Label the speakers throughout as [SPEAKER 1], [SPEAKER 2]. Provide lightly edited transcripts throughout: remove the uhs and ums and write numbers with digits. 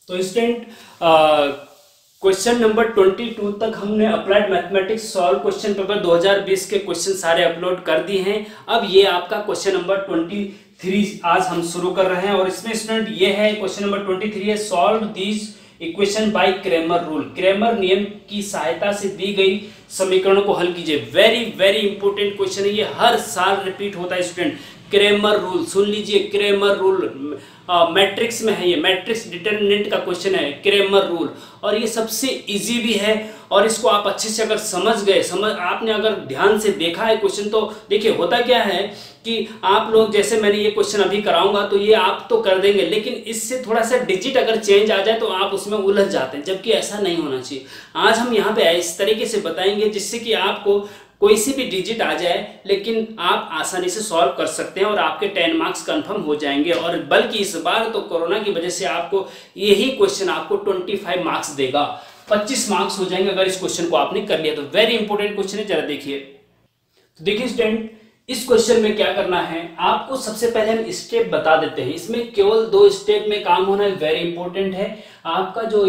[SPEAKER 1] तो student question number 22 तक हमने applied mathematics solve question paper 2020 के क्वेश्चन सारे अपलोड कर दिए हैं। अब ये आपका क्वेश्चन नंबर 23 आज हम शुरू कर रहे हैं और इसमें स्टूडेंट ये है क्वेश्चन नंबर 23 है solve these equation by Cramer rule. Cramer नियम की सहायता से दी गई समीकरणों को हल कीजिए। वेरी वेरी इंपॉर्टेंट क्वेश्चन है, ये हर साल रिपीट होता है स्टूडेंट। क्रेमर रूल सुन लीजिए, क्रेमर रूल मैट्रिक्स में है, ये मैट्रिक्स डिटरमिनेंट का क्वेश्चन है क्रेमर रूल, और ये सबसे इजी भी है और इसको आप अच्छे से अगर समझ गए, आपने अगर ध्यान से देखा है क्वेश्चन, तो देखिए होता क्या है कि आप लोग जैसे मैंने ये क्वेश्चन अभी कराऊंगा तो ये आप तो कर देंगे, लेकिन इससे थोड़ा सा डिजिट अगर चेंज आ जाए तो आप उसमें उलझ जाते हैं, जबकि ऐसा नहीं होना चाहिए। आज हम यहाँ पे इस तरीके से बताएंगे जिससे कि आपको कोई सी भी डिजिट आ जाए लेकिन आप आसानी से सॉल्व कर सकते हैं और आपके 10 मार्क्स कंफर्म हो जाएंगे। और बल्कि इस बार तो कोरोना की वजह से आपको यही क्वेश्चन आपको 25 मार्क्स देगा, 25 मार्क्स हो जाएंगे अगर इस क्वेश्चन को आपने कर लिया तो। वेरी इंपॉर्टेंट क्वेश्चन है, जरा देखिए। तो देखिए स्टूडेंट, इस क्वेश्चन में क्या करना है, आपको सबसे पहले हम स्टेप बता देते हैं। इसमें केवल 2 स्टेप में काम होना है, वेरी इंपॉर्टेंट है। आपका जो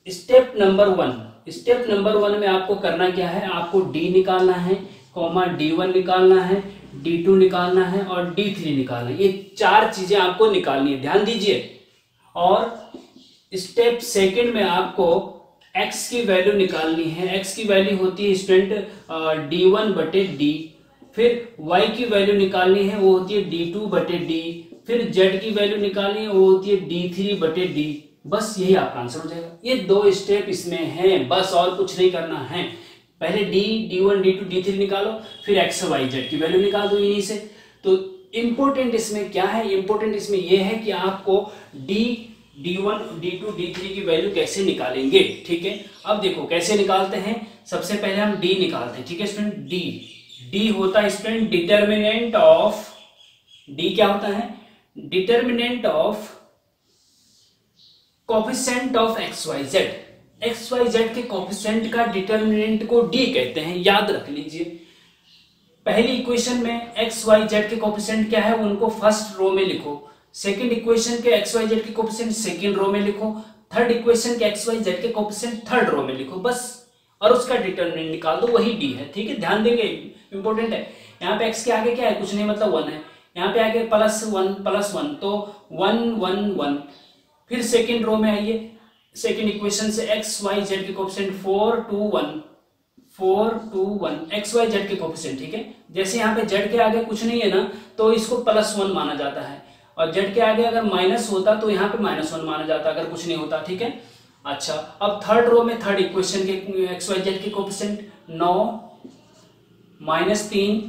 [SPEAKER 1] स्टेप नंबर 1 में आपको करना क्या है, आपको डी निकालना है, D1 निकालना है, D2 निकालना है और D3 निकालना है। ये 4 चीजें आपको निकालनी है, ध्यान दीजिए। और स्टेप सेकंड में आपको x की वैल्यू निकालनी है। x की वैल्यू होती है स्टूडेंट D1/D। फिर y की वैल्यू निकालनी है, वो होती है D2/D। फिर z की वैल्यू निकालनी है, वो होती है D3/D। बस यही आपका आंसर हो जाएगा। ये 2 स्टेप इसमें हैं, बस और कुछ नहीं करना है। पहले D1, D2, D3 निकालो, फिर x, y, z की वैल्यू निकाल दो इन्हीं से। तो इंपॉर्टेंट इसमें क्या है, इंपॉर्टेंट इसमें यह है कि D1, D2, D3 की वैल्यू कैसे निकालेंगे। ठीक है, अब देखो कैसे निकालते हैं। सबसे पहले हम D निकालते हैं। ठीक है स्टूडेंट, D होता है स्टूडेंट डिटर्मिनेंट ऑफ, D क्या होता है, determinant of coefficient of XYZ। XYZ के कोफिशिएंट का डिटर्मिनेंट को D कहते हैं, याद रख लीजिए। पहली इक्वेशन में XYZ के कोफिशिएंट क्या है, उनको फर्स्ट रो में लिखो। सेकंड इक्वेशन के XYZ के कोफिशिएंट सेकंड रो में लिखो। थर्ड इक्वेशन के XYZ के कोफिशिएंट थर्ड रो में लिखो, बस। और उसका डिटर्मिनेंट निकाल दो, वही D है। ठीक है, ध्यान देंगे, इंपॉर्टेंट है। यहाँ पे x के आगे क्या है, कुछ नहीं, मतलब 1 है। यहाँ पे आगे +1 तो 1 1 1। फिर सेकंड रो में आइए, सेकंड इक्वेशन से XYZ के कोफिशिएंट 4 2 1 XYZ के कोफिशिएंट। ठीक है, जैसे यहाँ पे z के आगे कुछ नहीं है ना, तो इसको +1 माना जाता है, और z के आगे अगर माइनस होता तो यहाँ पे -1 माना जाता अगर कुछ नहीं होता। ठीक है, अच्छा, अब थर्ड रो में थर्ड इक्वेशन के XYZ के कोफिशिएंट 9 -3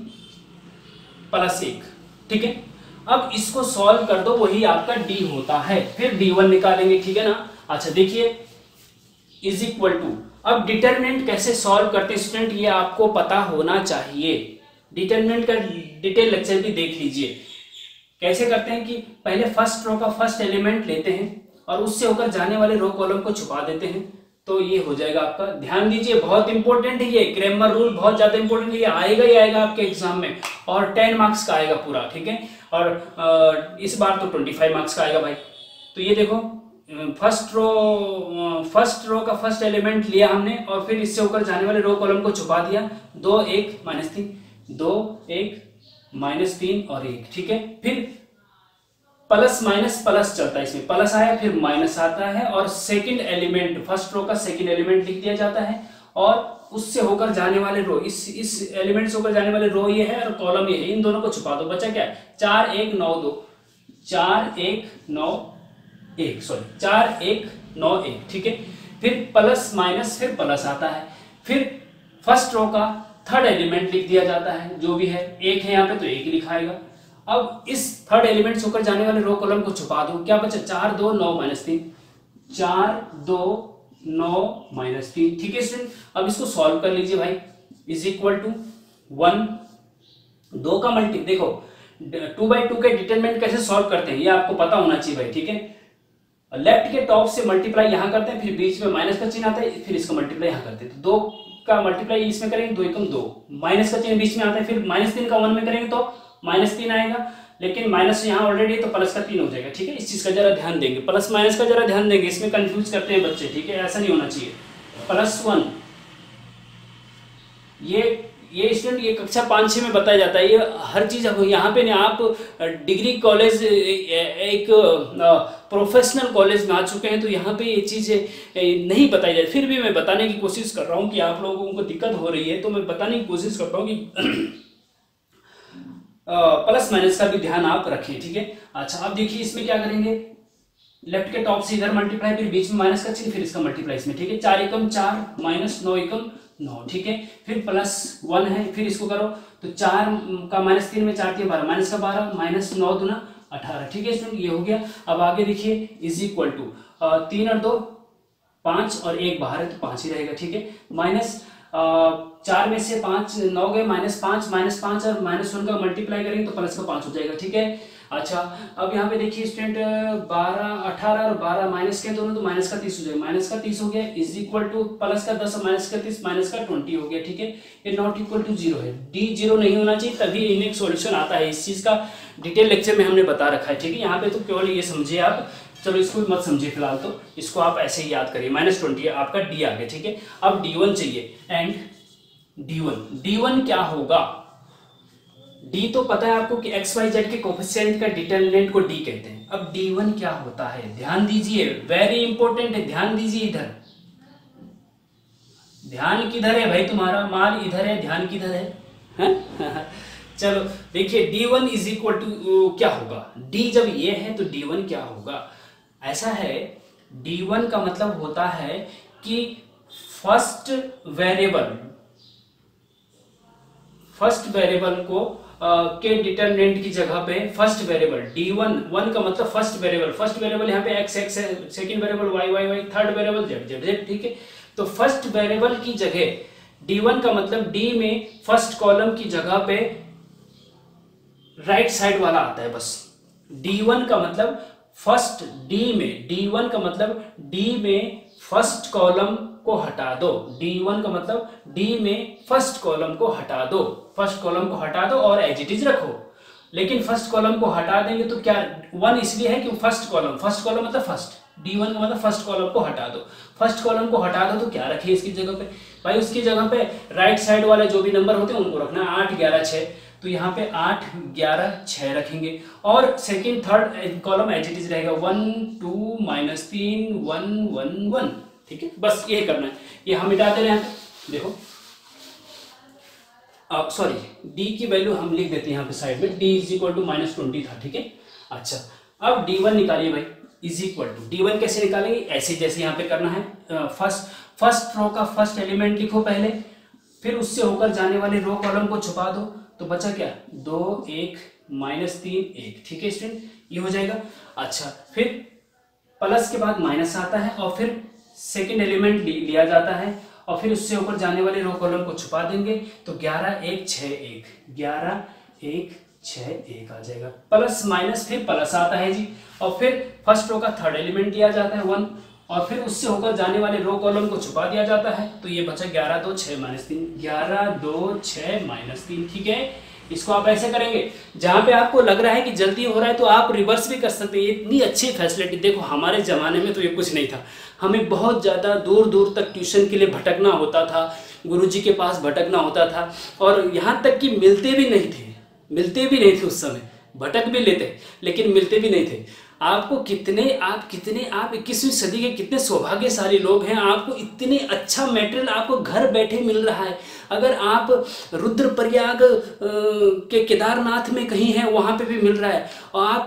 [SPEAKER 1] +1। ठीक है, अब इसको सॉल्व कर दो, वही आपका D होता है। फिर D1 निकालेंगे, ठीक है ना। अच्छा देखिए, इज इक्वल टू, अब डिटरमिनेंट कैसे सॉल्व करते हैं स्टूडेंट, ये आपको पता होना चाहिए। डिटरमिनेंट का डिटेल लेक्चर भी देख लीजिए। कैसे करते हैं कि पहले फर्स्ट रो का फर्स्ट एलिमेंट लेते हैं और उससे होकर जाने वाले रो कॉलम को छुपा देते हैं, तो ये हो जाएगा आपका। ध्यान दीजिए, बहुत इंपॉर्टेंट है ये क्रेमर रूल, बहुत ज्यादा इंपॉर्टेंट है। ये आएगा ही आएगा आपके एग्जाम में, और 10 मार्क्स का आएगा पूरा। ठीक है, और इस बार तो 25 मार्क्स का आएगा भाई। तो ये देखो, फर्स्ट रो का फर्स्ट एलिमेंट लिया हमने और फिर इससे होकर जाने वाले रो कॉलम को छुपा दिया। 2 1 -3 2 1 -3 और 1। ठीक है, फिर प्लस माइनस प्लस चलता है, इसमें प्लस आया फिर माइनस आता है, और सेकंड एलिमेंट, फर्स्ट रो का सेकंड एलिमेंट लिख दिया जाता है, और उससे होकर जाने वाले रो, इस एलिमेंट से होकर जाने वाले रो ये है और कॉलम ये है, इन दोनों को छुपा दो। बचा क्या, 4 1 9 2 4 1 9 1 सॉरी 4 1 9 1। ठीक है, फिर प्लस माइनस फिर प्लस आता है, फिर फर्स्ट रो का थर्ड एलिमेंट लिख दिया जाता है, जो भी है 1 है यहाँ पे तो 1 लिखाएगा। अब इस थर्ड एलिमेंट से होकर जाने वाले रो कॉलम को छुपा दो। क्या बचा, 4 2 9 -3 4 2 9 -3। ठीक है स्टूडेंट, अब इसको सॉल्व कर लीजिए भाई। इज इक्वल टू 1 2 का मल्टी, देखो 2/2 के डिटरमिनेंट कैसे सॉल्व करते हैं ये आपको पता होना चाहिए भाई। ठीक है, लेफ्ट के टॉप से मल्टीप्लाई यहाँ करते हैं, फिर बीच में माइनस का चिन्ह आता है, फिर इसका मल्टीप्लाई यहाँ करते हैं। तो 2 का मल्टीप्लाई इसमें करेंगे, 2 एकम 2, माइनस का चिन्ह बीच में आता है, फिर -3 का 1 में करेंगे तो -3 आएगा, लेकिन माइनस यहाँ ऑलरेडी तो प्लस का 3 हो जाएगा, ठीक है। इस चीज का जरा ध्यान देंगे, प्लस माइनस का जरा ध्यान देंगे, इसमें कंफ्यूज करते हैं बच्चे, ठीक है, ऐसा नहीं होना चाहिए। +1 ये स्टूडेंट ये कक्षा 5-6 में बताया जाता है, ये हर चीज यहाँ पे ना, आप डिग्री कॉलेज एक प्रोफेशनल कॉलेज में आ चुके हैं तो यहाँ पे ये चीज नहीं बताई जाती, फिर भी मैं बताने की कोशिश कर रहा हूँ कि आप लोगों को दिक्कत हो रही है तो मैं बताने की कोशिश करता हूँ कि प्लस माइनस का भी ध्यान आप रखें, ठीक है। अच्छा अब देखिए इसमें क्या करेंगे, लेफ्ट के टॉप से इधर मल्टीप्लाई, फिर बीच में माइनस का चिन्ह, फिर इसका मल्टीप्लाई इसमें, ठीक है। 4 एकम 4 माइनस 9 एकम 9, ठीक है। फिर +1 है, फिर इसको करो तो 4 का -3 में 4 3 12 माइनस का 12 माइनस 9 दूना 18, ठीक है स्टूडेंट, ये हो गया। अब आगे देखिए इज इक्वल टू 3 और 2 5 और 1 बाहर है तो 5 ही रहेगा, ठीक है। माइनस 4 में से 5 9 गए, -5 और -1 का मल्टीप्लाई करेंगे तो प्लस का 5 हो जाएगा, ठीक है। अच्छा अब यहाँ पे देखिए स्टूडेंट 18 और 12 माइनस के दोनों तो माइनस का 30 हो जाएगा, माइनस का 30 हो गया इज इक्वल टू प्लस का 10 और माइनस का 30 माइनस का 20 हो गया, ठीक है। ये नॉट इक्वल टू 0 है, डी 0 नहीं होना चाहिए तभी इनमें सॉल्यूशन आता है। इस चीज का डिटेल लेक्चर में हमने बता रखा है, ठीक है। यहाँ पे तो केवल ये समझिए आप, चलो इसको भी मत समझिए फिलहाल, तो इसको आप ऐसे ही याद करिए, -20 आपका डी आ गया, ठीक है। अब D1 चाहिए, एंड D1 क्या होगा, डी तो पता है आपको कि XYZ के कोफिशिएंट का डिटरमिनेंट को डी कहते हैं। अब D1 क्या होता है, ध्यान दीजिए, वेरी इंपॉर्टेंट है, ध्यान दीजिए इधर। ध्यान किधर है भाई तुम्हारा, माल इधर है, ध्यान किधर है? चलो देखिए D1 इज इक्वल टू क्या होगा, D जब ये है तो D1 क्या होगा, ऐसा है D1 का मतलब होता है कि फर्स्ट वेरिएबल को के डिटरमिनेंट की जगह पे फर्स्ट वेरिएबल D1 का मतलब फर्स्ट वेरिएबल यहाँ पे x है, second variable y, third variable z, ठीक है। तो फर्स्ट वेरिएबल की जगह D1 का मतलब D में फर्स्ट कॉलम की जगह पे राइट साइड वाला आता है बस। D1 का मतलब फर्स्ट D1 का मतलब D में फर्स्ट कॉलम को हटा दो, D1 का मतलब D में फर्स्ट कॉलम को हटा दो और एज इट इज रखो। लेकिन फर्स्ट कॉलम को हटा देंगे तो क्या 1 इसलिए है कि फर्स्ट कॉलम मतलब फर्स्ट, D1 का मतलब फर्स्ट कॉलम को हटा दो, फर्स्ट कॉलम को हटा दो तो क्या रखिए इसकी जगह पे भाई, उसकी जगह पे राइट साइड वाले जो भी नंबर होते हैं उनको रखना, 8 11 6, तो यहाँ पे 8 11 6 रखेंगे और second third column as it is रहेगा 1 2 -3 1 1 1, ठीक है। बस ये करना है, ये हम मिटा दे रहे हैं, देखो सॉरी D की वैल्यू हम लिख देते हैं यहाँ पे साइड में, D इज इक्वल टू -20 था, ठीक है। अच्छा अब D1 निकालिए भाई, इज इक्वल टू D1 कैसे निकालेंगे, ऐसे जैसे यहाँ पे करना है, फर्स्ट रो का फर्स्ट एलिमेंट लिखो पहले, फिर उससे होकर जाने वाले रो कॉलम को छुपा दो, तो बचा क्या 2 1 -3 1, ठीक है स्टूडेंट, ये हो जाएगा। अच्छा फिर प्लस के बाद माइनस आता है और फिर सेकेंड एलिमेंट लिया जाता है और फिर उससे ऊपर जाने वाले रो कॉलम को छुपा देंगे, तो 11 1 6 1 11 1 6 1 आ जाएगा, प्लस माइनस फिर प्लस आता है जी, और फिर फर्स्ट रो का थर्ड एलिमेंट दिया जाता है 1 और फिर उससे होकर जाने वाले रो कॉलम को छुपा दिया जाता है, तो ये बचा 11 2 6 -3 11 2 6 -3, ठीक है। इसको आप ऐसे करेंगे, जहां पे आपको लग रहा है कि जल्दी हो रहा है तो आप रिवर्स भी कर सकते हैं, इतनी अच्छी फैसिलिटी। देखो हमारे ज़माने में तो ये कुछ नहीं था, हमें बहुत ज़्यादा दूर दूर तक ट्यूशन के लिए भटकना होता था, गुरुजी के पास भटकना होता था, और यहाँ तक कि मिलते भी नहीं थे उस समय, भटक भी लेते लेकिन मिलते भी नहीं थे। आपको आप 21वीं सदी के कितने सौभाग्यशाली लोग हैं, आपको इतने अच्छा मटेरियल आपको घर बैठे मिल रहा है। अगर आप रुद्रप्रयाग के केदारनाथ में कहीं हैं वहाँ पे भी मिल रहा है, और आप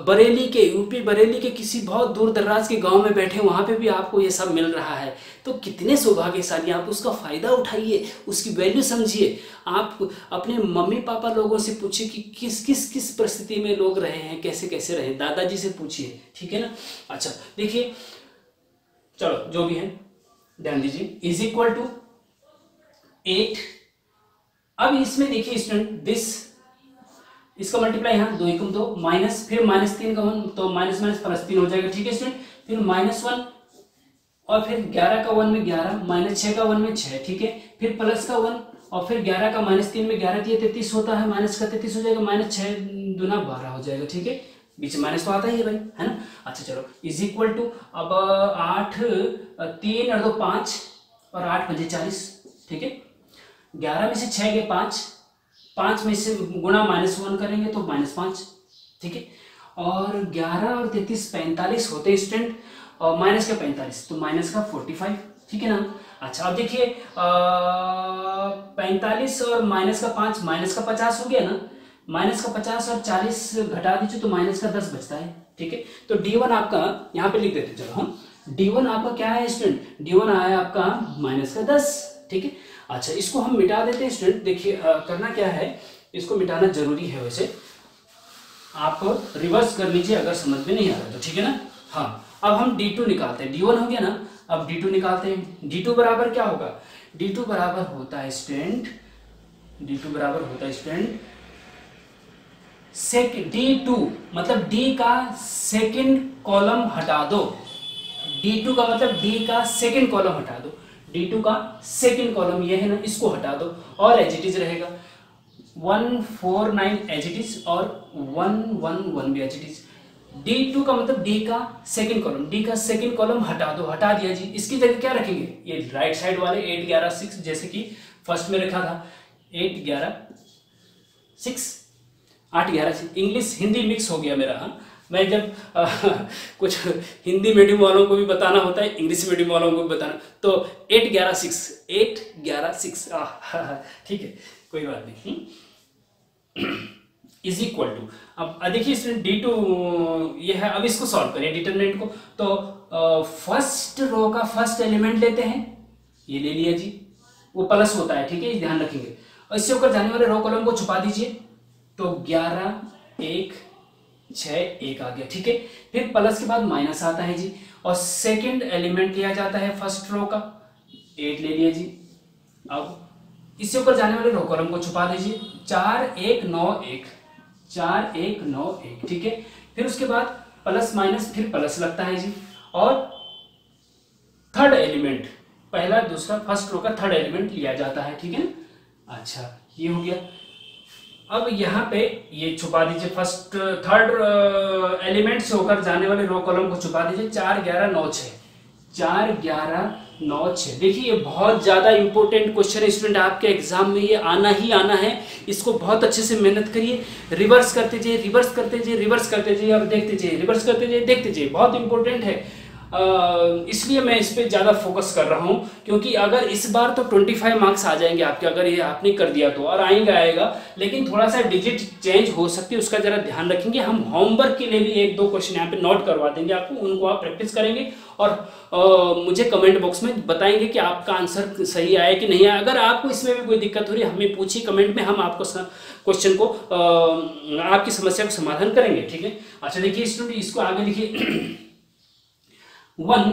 [SPEAKER 1] बरेली के यूपी बरेली के किसी बहुत दूर दराज के गांव में बैठे वहाँ पे भी आपको ये सब मिल रहा है, तो कितने सौभाग्यशाली, आप उसका फ़ायदा उठाइए, उसकी वैल्यू समझिए। आप अपने मम्मी पापा लोगों से पूछिए कि किस परिस्थिति में लोग रहे हैं, कैसे रहे, दादाजी से पूछिए, ठीक है ना। अच्छा देखिए, चलो जो भी है ध्यान दीजिए, इज इक्वल टू 8। अब इसमें देखिए स्टूडेंट दिस, इसका मल्टीप्लाई यहाँ 2 एकम 2 माइनस, फिर -3 का 1 तो माइनस +3 हो जाएगा, ठीक है स्टूडेंट। फिर -1 और फिर 11 का 1 में 11 -6 का 1 में 6, ठीक है। फिर प्लस का 1 और फिर 11 का -3 में 11 दिए 33 होता है, माइनस का 33 हो जाएगा, -6 दूना 12 हो जाएगा। ठीक है, बीच में माइनस तो आता ही है भाई, है ना। अच्छा चलो, इज इक्वल टू अब 8 3 और 2 5 और 8 5 40। ठीक है, 11 में से 6 गए 5, 5 में से गुणा -1 करेंगे तो -5। ठीक है, और 11 और 33 45 होते हैं स्टूडेंट, और माइनस का 45 तो माइनस का 45। ठीक है ना। अच्छा अब देखिए 45 और माइनस का 5 माइनस का 50 हो गया ना, माइनस का 50 और 40 घटा दीजिए तो माइनस का 10 बचता है। ठीक है, तो D1 आपका यहाँ पे लिख देते चलो हम, D1 आपका क्या है स्टूडेंट, D1 आया आपका माइनस का 10। ठीक है, अच्छा इसको हम मिटा देते हैं स्टूडेंट। देखिए करना क्या है, इसको मिटाना जरूरी है, वैसे आप रिवर्स कर लीजिए अगर समझ में नहीं आ रहा तो। ठीक है ना। हाँ, अब हम D2 निकालते हैं, D1 हो गया ना, अब D2 निकालते हैं। D2 बराबर क्या होगा, D2 बराबर होता है स्टूडेंट, D2 बराबर होता है स्टूडेंट D2 मतलब D का सेकंड कॉलम हटा दो, D2 का मतलब D का सेकंड कॉलम हटा दो, D2 का सेकंड कॉलम ये है ना, इसको हटा दो और एज इट इज रहेगा 149 एज इट इज और 111 भी एज इट इज। D2 का मतलब D का सेकंड कॉलम, D का सेकंड कॉलम हटा दो, हटा दिया जी। इसकी जगह क्या रखेंगे, ये राइट साइड वाले 8 11 6 जैसे कि फर्स्ट में रखा था 8 11 6 8 11 6। इंग्लिश हिंदी मिक्स हो गया मेरा। हाँ, मैं जब कुछ हिंदी मीडियम वालों को भी बताना होता है, इंग्लिश मीडियम वालों को भी बताना, तो 8 11 6 8 11 6 ठीक है, कोई बात नहीं। इज इक्वल टू, अब देखिए स्टूडेंट D2 ये है, अब इसको सॉल्व करिए डिटरमिनेंट को। तो फर्स्ट रो का फर्स्ट एलिमेंट लेते हैं, ये ले लिया जी, वो प्लस होता है। ठीक है, ध्यान रखेंगे। और इससे होकर जाने वाले रो कॉलम को छुपा दीजिए, तो 11 1 6 1 आ गया। ठीक है, फिर प्लस के बाद माइनस आता है जी, और सेकंड एलिमेंट लिया जाता है फर्स्ट रो का, 8 ले लिया जी। अब इससे ऊपर जाने वाले रो कॉलम को छुपा दीजिए, 4 1 9 1 4 1 9 1। ठीक है, फिर उसके बाद प्लस माइनस फिर प्लस लगता है जी, और थर्ड एलिमेंट, पहला दूसरा फर्स्ट रो का थर्ड एलिमेंट लिया जाता है। ठीक है ना। अच्छा ये हो गया। अब यहाँ पे ये छुपा दीजिए, फर्स्ट थर्ड एलिमेंट से होकर जाने वाले रो कॉलम को छुपा दीजिए, 4 11 9 6 4 11 9 6। देखिए ये बहुत ज्यादा इंपॉर्टेंट क्वेश्चन है स्टूडेंट, आपके एग्जाम में ये आना ही आना है। इसको बहुत अच्छे से मेहनत करिए, रिवर्स करते जाइए, रिवर्स करते जाइए, रिवर्स करते जाइए और देखते जाइए, रिवर्स करते जाइए, देखते जाइए। बहुत इंपॉर्टेंट है, इसलिए मैं इस पे ज़्यादा फोकस कर रहा हूँ, क्योंकि अगर इस बार तो 25 मार्क्स आ जाएंगे आपके, अगर ये आपने कर दिया तो, और आएगा, लेकिन थोड़ा सा डिजिट चेंज हो सकती है, उसका जरा ध्यान रखेंगे। हम होमवर्क के लिए भी 1-2 क्वेश्चन यहाँ पे नोट करवा देंगे आपको, उनको आप प्रैक्टिस करेंगे और मुझे कमेंट बॉक्स में बताएंगे कि आपका आंसर सही आया कि नहीं आया। अगर आपको इसमें भी कोई दिक्कत हो रही है, हमें पूछिए कमेंट में, हम आपको क्वेश्चन को आपकी समस्या को समाधान करेंगे। ठीक है। अच्छा देखिए स्टूडेंट, इसको आगे लिखिए 1।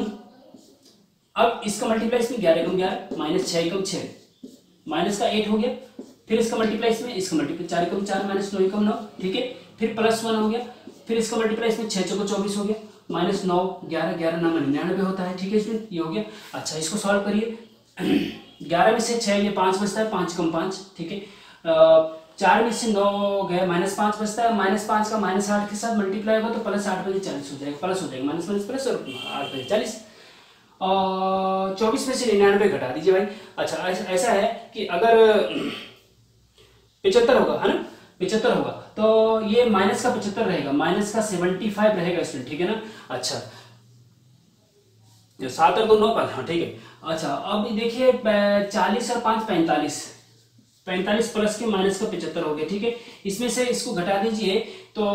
[SPEAKER 1] अब इसका मल्टीप्लाई इसमें 11 × 11 माइनस 6 × 6 माइनस का 8 हो गया, फिर इसका मल्टीप्लाई इसमें, इसका मल्टीप्लाई 4 × 4 माइनस 9 × 9। ठीक है, फिर प्लस 1 हो गया, फिर इसका मल्टीप्लाई इसमें 6 × 24 हो गया, माइनस 9 11 11 9 99 होता है। ठीक है स्टूडेंट, ये हो गया। अच्छा इसको सॉल्व करिए, 11 में से 6 ये 5 बचता है, 5 × 5। ठीक है, 4 में से 9 गए, -5 बचता है, -5 का -8 के साथ मल्टीप्लाई होगा तो प्लस 8 बजे 40 हो जाएगा, प्लस हो जाएगा, माइनस माइनस प्लस और 8 बजे 40। और 24 में से 99 घटा दीजिए भाई। अच्छा ऐसा है कि अगर 75 होगा, है ना, 75 होगा तो ये माइनस का 75 रहेगा, माइनस का 75 रहेगा स्टूडेंट। ठीक है ना। अच्छा 7 और 2 9 5, हाँ ठीक है। अच्छा अब देखिए 40 और 5 45 प्लस के माइनस का 75 हो गया। ठीक है, इसमें से इसको घटा दीजिए तो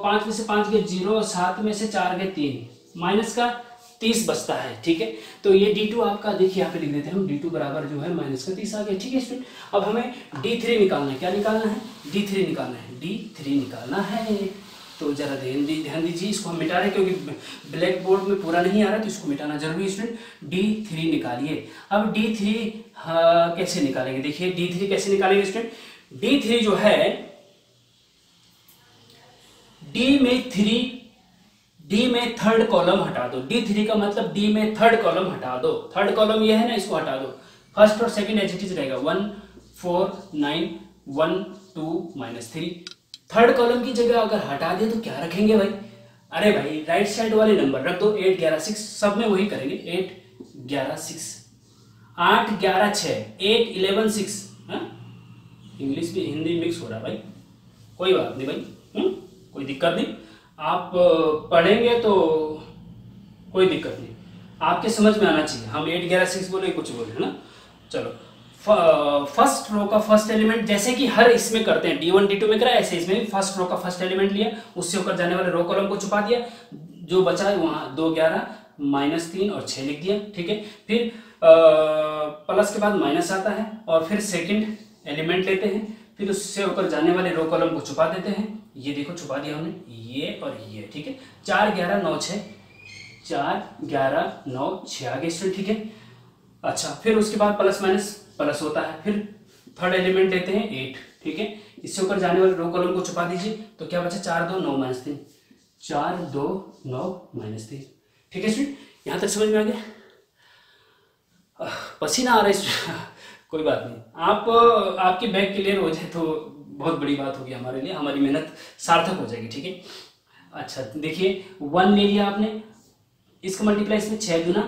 [SPEAKER 1] 5 में से 5 गए 0, 7 में से 4 गए 3, माइनस का 30 बचता है। ठीक है, तो ये D2 आपका देखिए यहाँ पे लिख देते हैं हम, D2 बराबर जो है माइनस का 30 आ गया। ठीक है स्टूडेंट, अब हमें D3 निकालना है। क्या निकालना है? D3 निकालना है, D3 निकालना है। तो जरा ध्यान दीजिए, इसको हम मिटा रहे हैं क्योंकि ब्लैक बोर्ड में पूरा नहीं आ रहा, तो इसको मिटाना जरूरी है स्टूडेंट। D3 निकालिए। अब D3 कैसे निकालेंगे? देखिए D3 कैसे निकालेंगे स्टूडेंट? D3 जो है D में थर्ड कॉलम हटा दो। D3 का मतलब D में थर्ड कॉलम हटा दो। थर्ड कॉलम ये है ना, इसको हटा दो। फर्स्ट और सेकंड एज इट इज रहेगा 1 4 9 1 2 -3। थर्ड कॉलम की जगह अगर हटा दे तो क्या रखेंगे भाई? अरे भाई राइट साइड वाले नंबर रख दो, 8 11 6, सब में वही करेंगे। 8 11 6, 8 11 6, 8 11 6। इंग्लिश भी हिंदी मिक्स हो रहा है भाई, कोई बात नहीं भाई, कोई दिक्कत नहीं। आप पढ़ेंगे तो कोई दिक्कत नहीं, आपके समझ में आना चाहिए। हम 8 11 6 बोले, कुछ बोले, है ना। चलो, फर्स्ट रो का फर्स्ट एलिमेंट जैसे कि हर इसमें करते हैं, D1 D2 में करा, ऐसे इसमें भी फर्स्ट रो का फर्स्ट एलिमेंट लिया, उससे होकर जाने वाले रो कॉलम को छुपा दिया, जो बचा है वहां 2 11 -3 और 6 लिख दिया। ठीक है, फिर प्लस के बाद माइनस आता है और फिर सेकंड एलिमेंट लेते हैं, फिर उससे होकर जाने वाले रो कॉलम को छुपा देते हैं। ये देखो छुपा दिया हमने, ये और ये। ठीक है, 4 11 9 6, 4 11 9 6 आगे स्टूडेंट। ठीक है, अच्छा, फिर उसके बाद प्लस माइनस प्लस होता है, फिर थर्ड एलिमेंट लेते हैं 8। ठीक है, इससे ऊपर जाने वाले रो कॉलम को छुपा दीजिए, तो क्या बचा? 4 2 9 -3, 4 2 9 -3। ठीक है स्टूडेंट, यहां तक समझ में आ गया? पसीना आ रहा है कोई बात नहीं, आपकी बैग क्लियर हो जाए तो बहुत बड़ी बात होगी हमारे लिए, हमारी मेहनत सार्थक हो जाएगी। ठीक है, अच्छा देखिए 1 ले लिया आपने, इसका मल्टीप्लाई इसमें 6 गुना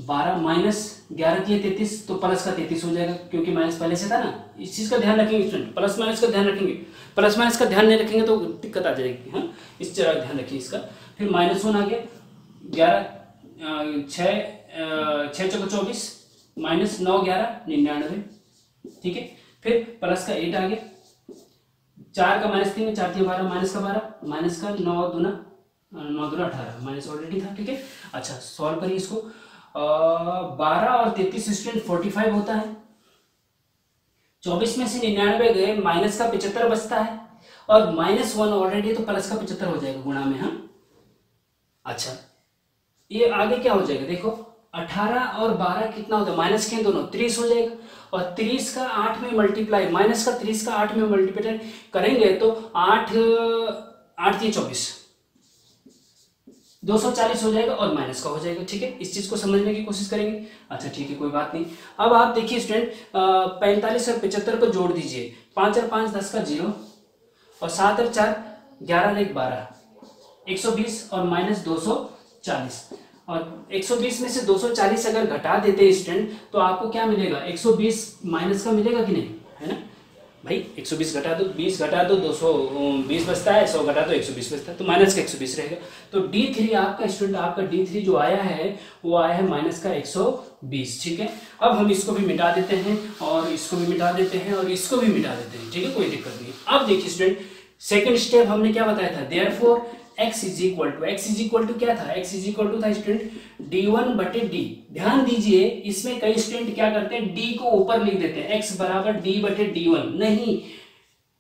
[SPEAKER 1] 12 -11 दिए 33, तो प्लस का 33 हो जाएगा, क्योंकि माइनस पहले से था ना। इस चीज का ध्यान रखेंगे स्टूडेंट, प्लस माइनस का ध्यान रखेंगे, प्लस माइनस का ध्यान नहीं रखेंगे तो दिक्कत आ जाएगी। हाँ, इस तरह ध्यान रखिए इसका। फिर -1 आ गया, 11 6 चौको 24, -9 11 99। ठीक है, फिर प्लस का 8 आ गया, 4 का -3 में 4 3 12, माइनस का 12, माइनस का 9 दूना 18, माइनस ऑलरेडी था। ठीक है, अच्छा सॉल्व करिए इसको। 12 और 33 स्टूडेंट 45 होता है, 24 में से 99 गए, माइनस का 75 बचता है, और -1 ऑलरेडी, तो प्लस का 75 हो जाएगा गुणा में। हाँ, अच्छा ये आगे क्या हो जाएगा देखो, 18 और 12 कितना होता है? माइनस के दोनों 30 हो जाएगा, और 30 का 8 में मल्टीप्लाई, माइनस का 30 का 8 में मल्टीप्लाई करेंगे तो 8 8 24, 240 हो जाएगा, और माइनस का हो जाएगा। ठीक है, इस चीज को समझने की कोशिश करेंगे। अच्छा ठीक है, कोई बात नहीं। अब आप देखिए स्टूडेंट, 45 और 75 को जोड़ दीजिए, 5 और 5 10 का 0, और 7 और 4 11 और 1 12, 120 और माइनस 240, और 120 में से 240 अगर घटा देते हैं स्टूडेंट, तो आपको क्या मिलेगा? 120 माइनस का मिलेगा कि नहीं, है ना भाई? 120 घटा दो, 20 घटा दो, 220 बचता है, 100 घटा दो 120 बचता है, तो माइनस का 120 रहेगा। तो D3 आपका स्टूडेंट, आपका D3 जो आया है वो आया है माइनस का 120। ठीक है, अब हम इसको भी मिटा देते हैं, और इसको भी मिटा देते हैं, और इसको भी मिटा देते हैं। ठीक है, कोई दिक्कत नहीं। अब देखिए स्टूडेंट, सेकंड स्टेप हमने क्या बताया था? Therefore x is equal to क्या था? x इज इक्वल टू था स्टूडेंट d1 बटे d। ध्यान दीजिए, इसमें कई स्टूडेंट क्या करते हैं, d को ऊपर लिख देते हैं, x बराबर d बटे d1। नहीं,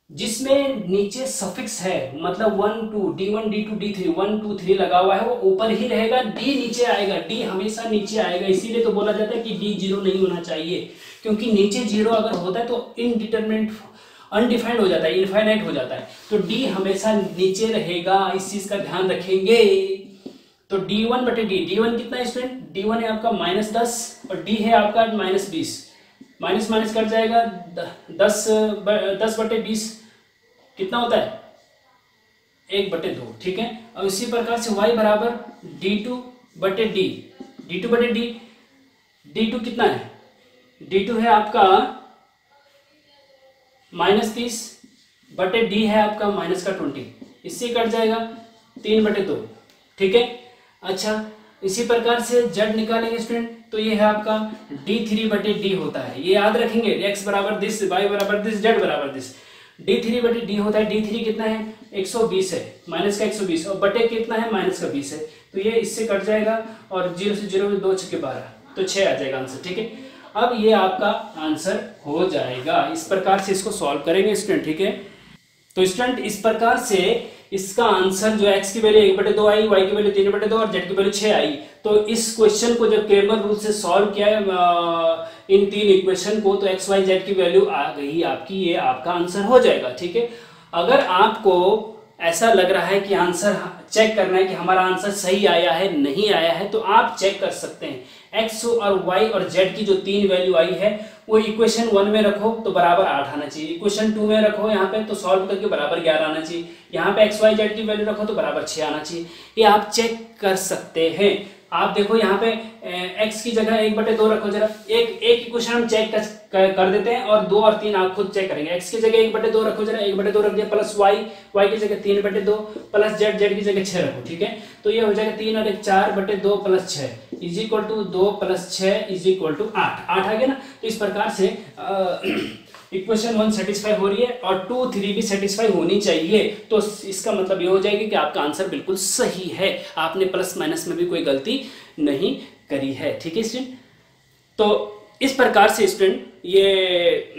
[SPEAKER 1] जिसमें नीचे सफिक्स है, मतलब 1 2 d1 d2 d3 1 2 3 लगा हुआ है, वो ऊपर ही रहेगा, d नीचे आएगा, d हमेशा नीचे आएगा। इसीलिए तो बोला जाता है कि d 0 नहीं होना चाहिए, क्योंकि नीचे 0 अगर होता है तो इनडिटरमिनेट, अनडिफाइंड हो जाता है, इनफाइनाइट हो जाता है। तो d हमेशा नीचे रहेगा, इस चीज का ध्यान रखेंगे। तो d1 बटे d, d1 कितना है स्टूडेंट? d1 है आपका -10, और d है आपका -20, माइनस माइनस कट जाएगा, 10 बटे 20 कितना होता है? 1 बटे 2। ठीक है, अब इसी प्रकार से y बराबर d2 बटे d, d2 बटे d, d2 कितना है? d2 है आपका -30 बटे d है आपका -20, इससे कट जाएगा 3 बटे 2। ठीक है, अच्छा इसी प्रकार से z निकालेंगे स्टूडेंट, तो ये है आपका d3 बटे d होता है। ये याद रखेंगे, x बराबर दिस, y बराबर दिस, z बराबर दिस। d3 बटे d होता है, d3 कितना है? 120 है, माइनस का 120, और बटे कितना है? माइनस का 20 है, तो ये इससे कट जाएगा, और 0 से 0 में 2 6 12, तो 6 आ जाएगा आंसर। ठीक है, अब ये आपका आंसर हो जाएगा। इस प्रकार से इसको सॉल्व करेंगे स्टूडेंट। ठीक है, तो स्टूडेंट इस प्रकार से इसका आंसर जो x की वैल्यू 1/2 आई, y की वैल्यू 3/2 और z की वैल्यू 6 आई। तो इस क्वेश्चन को जब क्रेमर रूल से सॉल्व किया है इन 3 इक्वेशन को, तो x y z की वैल्यू आ गई आपकी, ये आपका आंसर हो जाएगा। ठीक है, अगर आपको ऐसा लग रहा है कि आंसर चेक करना है कि हमारा आंसर सही आया है नहीं आया है, तो आप चेक कर सकते हैं। एक्स और वाई और जेड की जो 3 वैल्यू आई है वो इक्वेशन 1 में रखो तो बराबर 8 आना चाहिए, इक्वेशन 2 में रखो यहाँ पे तो सॉल्व करके बराबर 11 आना चाहिए, यहाँ पे एक्स वाई जेड की वैल्यू रखो तो बराबर 6 आना चाहिए। ये आप चेक कर सकते हैं। आप देखो यहाँ पे x की जगह 1/2 रखो जरा, एक इक्वेशन हम चेक कर देते हैं और 2 और 3 आप खुद चेक करेंगे। x की जगह 1/2 रखो जरा, 1/2 रख दिया, प्लस y की जगह 3/2 प्लस z की जगह 6 रखो, ठीक है। तो ये हो जाएगा 3 और 1 4/2 plus 6 is equal to 2 plus 6 is equal to 8 आ गया ना। तो इस प्रकार से इक्वेशन 1 सेटिस्फाई हो रही है और 2 3 भी सेटिस्फाई होनी चाहिए। तो इसका मतलब ये हो जाएगा कि आपका आंसर बिल्कुल सही है, आपने प्लस माइनस में भी कोई गलती नहीं करी है, ठीक है स्टूडेंट। तो इस प्रकार से स्टूडेंट ये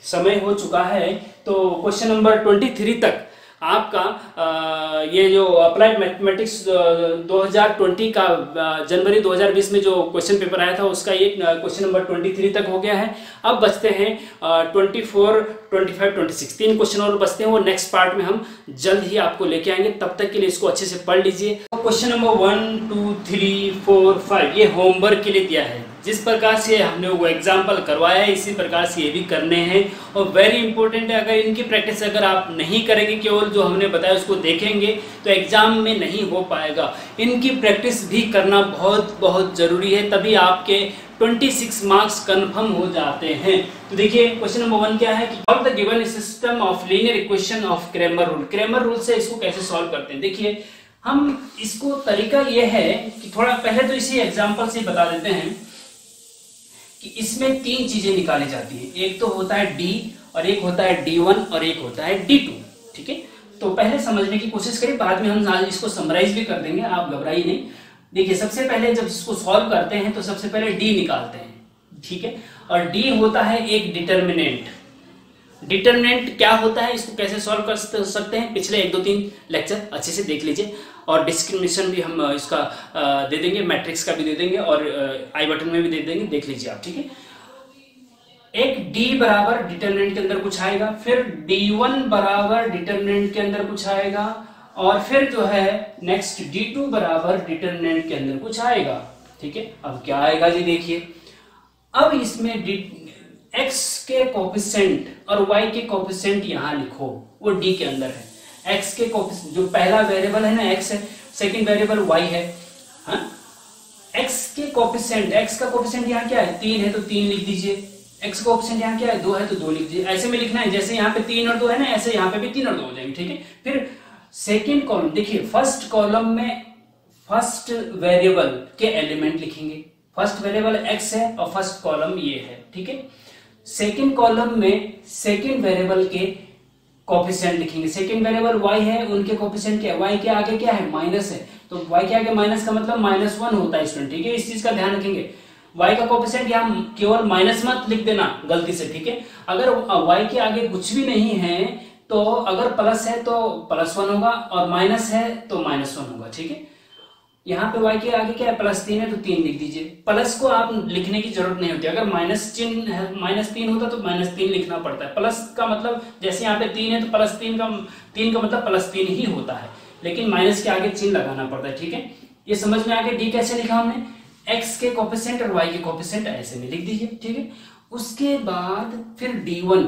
[SPEAKER 1] समय हो चुका है। तो क्वेश्चन नंबर 23 तक आपका ये जो अप्लाइड मैथमेटिक्स 2020 का जनवरी 2020 में जो क्वेश्चन पेपर आया था उसका ये क्वेश्चन नंबर 23 तक हो गया है। अब बचते हैं 24, 25, 26 3 क्वेश्चन और बचते हैं, वो नेक्स्ट पार्ट में हम जल्द ही आपको लेके आएंगे। तब तक के लिए इसको अच्छे से पढ़ लीजिए। क्वेश्चन नंबर 1 2 3 4 5 ये होमवर्क के लिए दिया है। जिस प्रकार से हमने वो एग्जाम्पल करवाया है इसी प्रकार से ये भी करने हैं और वेरी इंपॉर्टेंट है। अगर इनकी प्रैक्टिस अगर आप नहीं करेंगे, केवल जो हमने बताया उसको देखेंगे तो एग्जाम में नहीं हो पाएगा। इनकी प्रैक्टिस भी करना बहुत बहुत जरूरी है, तभी आपके 26 मार्क्स कंफर्म हो जाते हैं। तो देखिए क्वेश्चन नंबर 1 क्या है कि solve the given system of linear equation of Cramer rule. Cramer rule से इसको कैसे सॉल्व करते हैं, देखिए हम इसको तरीका ये है कि थोड़ा पहले तो इसी एग्जाम्पल से बता देते हैं कि इसमें 3 चीजें निकाली जाती है। एक तो होता है d और एक होता है d1 और एक होता है d2, ठीक है। तो पहले समझने की कोशिश करें, बाद में हम इसको समराइज भी कर देंगे, आप घबराइए नहीं। देखिए सबसे पहले जब इसको सॉल्व करते हैं तो सबसे पहले d निकालते हैं, ठीक है। और d होता है एक डिटर्मिनेंट। डिटर्मिनेंट क्या होता है, इसको कैसे सॉल्व कर सकते हैं, पिछले 1 2 3 लेक्चर अच्छे से देख लीजिए और डिस्क्रिमिनेशन भी हम इसका दे देंगे, मैट्रिक्स का भी दे देंगे और आई बटन में भी दे देंगे, देख लीजिए आप, ठीक है। एक d बराबर डिटर्मिनेंट के अंदर कुछ आएगा, फिर d1 बराबर डिटर्मिनेंट के अंदर कुछ आएगा और फिर जो है नेक्स्ट d2 बराबर डिटर्मिनेंट के अंदर कुछ आएगा, ठीक है। अब क्या आएगा जी, देखिए अब इसमें x के कोफिशिएंट और y के कोफिशिएंट यहां लिखो, वो d के अंदर है। x के कोफिशिएंट जो पहला वेरिएबल है ना x है, सेकंड वेरिएबल y है, हाँ। x के कोफिशिएंट, x का कोफिशिएंट यहाँ क्या है 3 है तो 3 लिख दीजिए, x का कोफिशिएंट यहाँ क्या है 2 है तो 2 लिख दीजिए। ऐसे में लिखना है, जैसे यहाँ पे 3 और 2 है ना, ऐसे यहाँ पे भी 3 और 2 हो जाएंगे, ठीक है। फिर सेकेंड कॉलम देखिए, फर्स्ट कॉलम में फर्स्ट वेरिएबल के एलिमेंट लिखेंगे, फर्स्ट वेरिएबल x है और फर्स्ट कॉलम ये है, ठीक है। सेकेंड कॉलम में सेकेंड वेरिएबल के कोफिशिएंट लिखेंगे, सेकेंड वेरिएबल y है, उनके कोफिशिएंट क्या है, y के आगे क्या है माइनस है, तो y के आगे माइनस का मतलब -1 होता है स्टूडेंट, ठीक है। इस चीज का ध्यान रखेंगे, y का कोफिशिएंट यहाँ केवल माइनस मत लिख देना गलती से, ठीक है। अगर y के आगे कुछ भी नहीं है तो अगर प्लस है तो +1 होगा और माइनस है तो -1 होगा, ठीक है। यहाँ पे y के आगे क्या है +3 है तो 3 लिख दीजिए। प्लस को आप लिखने की जरूरत नहीं होती, अगर माइनस चिन्ह है -3 होता तो -3 लिखना पड़ता है। प्लस का मतलब जैसे यहाँ पे 3 है तो +3 का मतलब +3 ही होता है, लेकिन माइनस के आगे चिन्ह लगाना पड़ता है, ठीक है। ये समझ में आ गया। डी कैसे लिखा हमने, x के कोफिशिएंट और y के कोफिशिएंट ऐसे में लिख दीजिए, ठीक है। उसके बाद फिर d1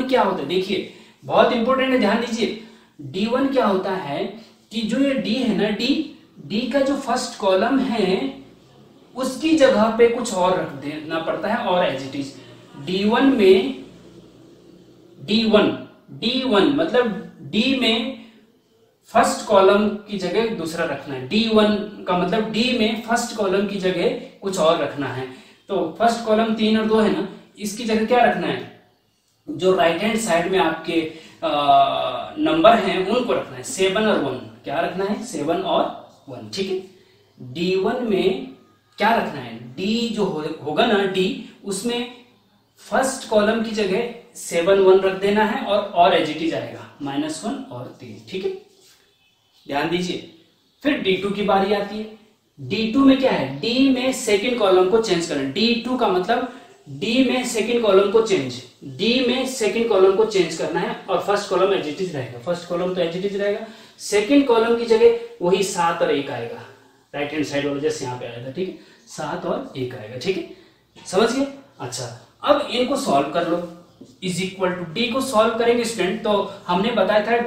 [SPEAKER 1] क्या होता है, देखिए बहुत इंपॉर्टेंट है, ध्यान दीजिए। d1 क्या होता है कि जो ये d है ना, d का जो फर्स्ट कॉलम है उसकी जगह पे कुछ और रख देना पड़ता है और एज इट इज d1 में d1 मतलब d में फर्स्ट कॉलम की जगह दूसरा रखना है। d1 का मतलब d में फर्स्ट कॉलम की जगह कुछ और रखना है। तो फर्स्ट कॉलम 3 और 2 है ना, इसकी जगह क्या रखना है, जो राइट हैंड साइड में आपके नंबर हैं उनको रखना है, 7 और 1। क्या रखना है, 7 और 1, ठीक है। d1 में क्या रखना है, d जो होगा ना d, उसमें फर्स्ट कॉलम की जगह 7 1 रख देना है और एज इट इज आएगा -1 और 3, ठीक है। ध्यान दीजिए। फिर d2 की बारी आती है। d2 में क्या है, d में सेकेंड कॉलम को चेंज करना। d2 का मतलब d में सेकेंड कॉलम को चेंज करना है और first column as it is रहेगा। फर्स्ट कॉलम तो एज इट इज रहेगा, सेकेंड कॉलम की जगह वही 7 और 1 आएगा, राइट हैंड साइड वाला जैसे यहाँ पे आया था, ठीक है, 7 और 1 आएगा, ठीक है, समझ गए। अच्छा अब इनको सॉल्व कर लो, इज इक्वल टू डी को सॉल्व करेंगे स्टूडेंट, तो हमने बताया था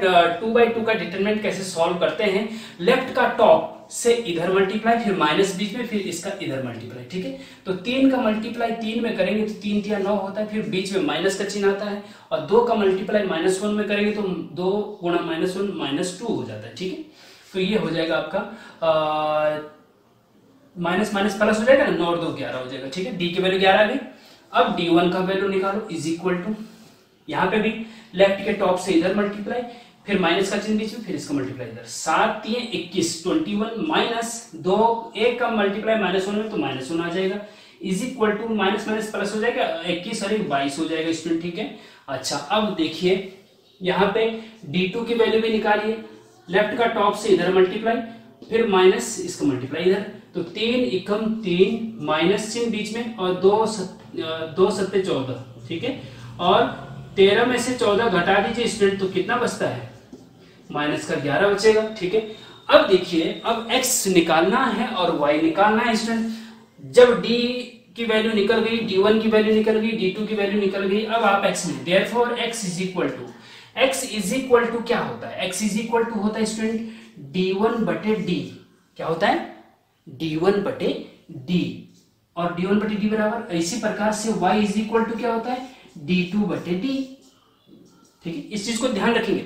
[SPEAKER 1] 2/2 का डिटरमिनेंट कैसे सॉल्व करते हैं, लेफ्ट का टॉप से इधर मल्टीप्लाई, फिर माइनस बीच में, फिर इसका इधर मल्टीप्लाई, ठीक है। तो 3 का मल्टीप्लाई 3 में करेंगे तो 3 3 9 होता है, फिर बीच में माइनस का चिन्ह आता है, और 2 का मल्टीप्लाई -1 में करेंगे तो 2 गुणा -1 -2 हो जाता है, ठीक है। तो ये हो जाएगा आपका माइनस माइनस प्लस हो जाएगा ना, 9 और 2 11 हो जाएगा, ठीक है। डी की वैल्यू 11 आ गई। अब D1 का वैल्यू निकालो, इज इक्वल टू यहाँ पे भी लेफ्ट के टॉप से इधर मल्टीप्लाई, फिर माइनस का चिन्ह बीच में, फिर इसका मल्टीप्लाई इधर, 7 3 21 21 माइनस 2 1 का मल्टीप्लाई -1 में तो -1 आ जाएगा, is equal to minus minus plus हो जाएगा 21 और 22 हो जाएगा स्टूडेंट, ठीक है। अच्छा अब देखिए यहाँ पे D2 की वैल्यू भी निकालिए, लेफ्ट का टॉप से इधर मल्टीप्लाई, फिर माइनस इसका मल्टीप्लाई इधर, तो 3 एकम 3 माइनस चिन्ह बीच में, और 2 7 14, ठीक है, और 13 में से 14 घटा दीजिए स्टूडेंट, तो कितना बचता है, माइनस का 11 बचेगा, ठीक है। अब देखिए अब x निकालना है और y निकालना है स्टूडेंट। जब d की वैल्यू निकल गई, d1 की वैल्यू निकल गई, d2 की वैल्यू निकल गई, अब आप x में, therefore x is equal to क्या होता है, x इज इक्वल टू होता है स्टूडेंट d1 बटे d, क्या होता है d1 बटे d, और d1 बटे d बराबर, इसी प्रकार से y इज इक्वल टू क्या होता है d2 बटे d, ठीक है। इस चीज को ध्यान रखेंगे,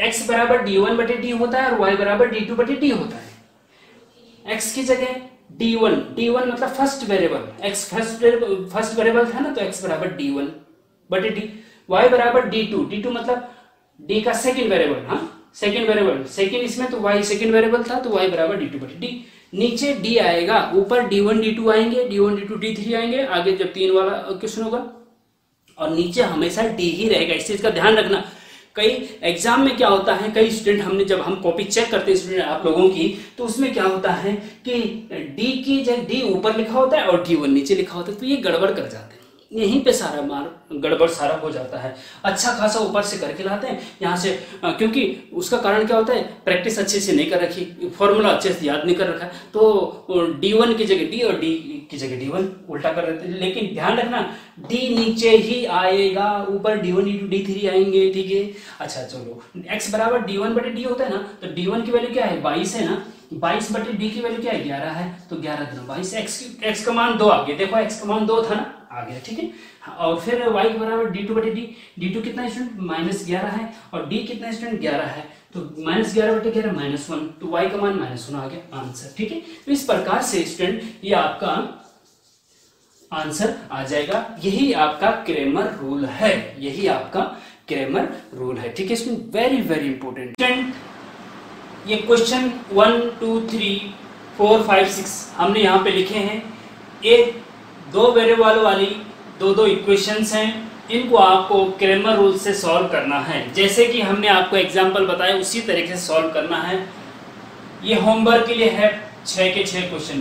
[SPEAKER 1] x बराबर d1 बटे d होता है और y बराबर d2 बटे d होता है। x की जगह d1 मतलब first variable, x first variable था ना, तो x बराबर d1 बटे d, y बराबर d2 मतलब d का सेकंड वेरिएबल, हाँ सेकंड वेरिएबल, सेकंड इसमें तो y सेकंड वेरिएबल था, तो y बराबर d2 बटे d, नीचे d आएगा, ऊपर d1 d2 आएंगे, d1 d2 d3 आएंगे, आगे जब 3 वाला क्वेश्चन होगा, और नीचे हमेशा d ही रहेगा। इस चीज का ध्यान रखना, कई एग्जाम में क्या होता है, कई स्टूडेंट हमने जब हम कॉपी चेक करते हैं स्टूडेंट आप लोगों की, तो उसमें क्या होता है कि d की जगह d ऊपर लिखा होता है और d1 नीचे लिखा होता है, तो ये गड़बड़ कर जाते हैं, यहीं पे सारा मार गड़बड़ सारा हो जाता है। अच्छा खासा ऊपर से करके लाते हैं यहाँ से, क्योंकि उसका कारण क्या होता है, प्रैक्टिस अच्छे से नहीं कर रखी, फॉर्मूला अच्छे से याद नहीं कर रखा, तो d1 की जगह d और d की जगह d1 उल्टा कर देते हैं। लेकिन ध्यान रखना d नीचे ही आएगा, ऊपर d1 d2 d3 आएंगे, ठीक है। अच्छा चलो, x बराबर d1 बटे d होता है ना, तो d1 की वैल्यू क्या है 22 है ना, 22 बटे d की वैल्यू क्या है 11 है, तो 11 गुना 22, x का मान 2 आ गया, देखो x का मान 2 था ना, आ गया, ठीक है। और फिर y के बराबर d2 बटे d, d2 कितना स्टूडेंट -11 है, और d कितना स्टूडेंट 11 है, तो -11 बटे 11 -1, तो y का मान -1 आ गया आंसर, ठीक है। तो इस प्रकार से स्टूडेंट ये आपका आंसर आ जाएगा, यही आपका क्रेमर रूल है, यही आपका क्रेमर रूल है, ठीक है student, very very important student. ये क्वेश्चन 1 2 3 4 5 6 हमने यहाँ पे लिखे हैं, एक 2 वेरिएबल वाली 2 इक्वेशंस हैं, इनको आपको क्रेमर रूल से सॉल्व करना है, जैसे कि हमने आपको एग्जांपल बताया उसी तरीके से सॉल्व करना है। ये होमवर्क के लिए है 6 के 6 क्वेश्चन।